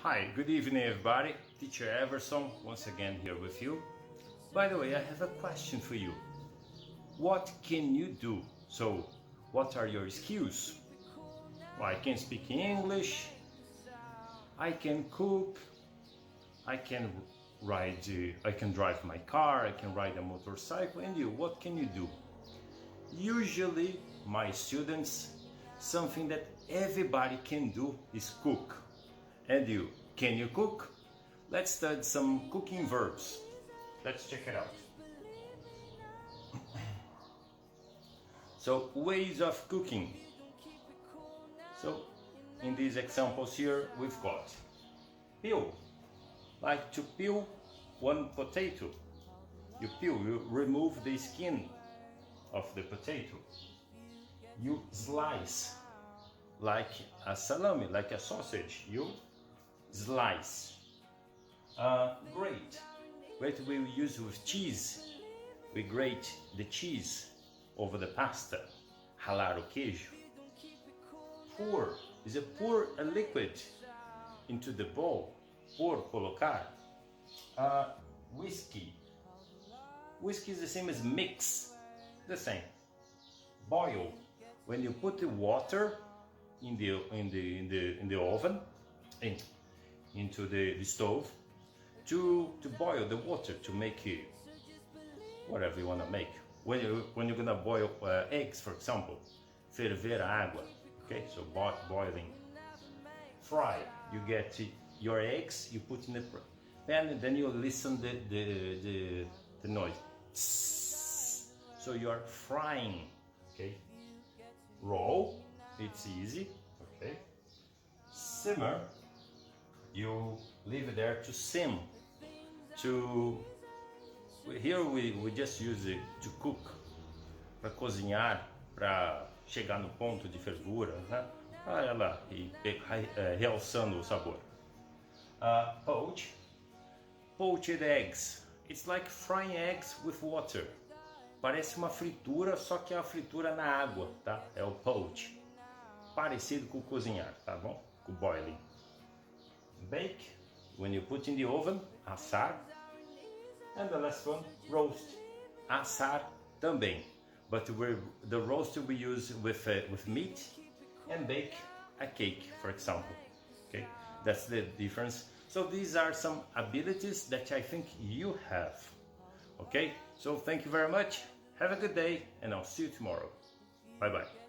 Hi, good evening everybody. Teacher Everson once again here with you. By the way, I have a question for you. What can you do? So, what are your skills? Well, I can speak English, I can cook, I can I can drive my car, I can ride a motorcycle, and you, what can you do? Usually, my students, something that everybody can do is cook. And you, can you cook? Let's study some cooking verbs. Let's check it out. So, ways of cooking. So, in these examples here, we've got peel. Like to peel one potato. You remove the skin of the potato. You slice like a salami, like a sausage. You slice. Grate. Grate we use with cheese. We grate the cheese over the pasta. Ralar o queijo. Pour is pour a liquid into the bowl. Pour, colocar. Whiskey. Whiskey is the same as mix. The same. Boil. When you put the water in the oven, into the stove, to boil the water, to make it whatever you want to make. When you're gonna boil eggs, for example, ferver a água. Okay, so boiling. Fry. You get your eggs, you put in the pan, and then you listen the noise. So you are frying. Okay. Roll. It's easy. Okay. Simmer. You leave it there to sim. Here we just use it to cook, para cozinhar, para chegar no ponto de fervura, né? Para ela ir realçando o sabor. Poached eggs. It's like frying eggs with water. Parece uma fritura, só que é a fritura na água, tá? É o poach. Parecido com cozinhar, tá bom? Com boiling. Bake, when you put in the oven, assar. And the last one, roast. Assar também. But the roast we use with meat, and bake a cake, for example. Okay, that's the difference. So these are some abilities that I think you have. Okay, so thank you very much. Have a good day, and I'll see you tomorrow. Bye bye.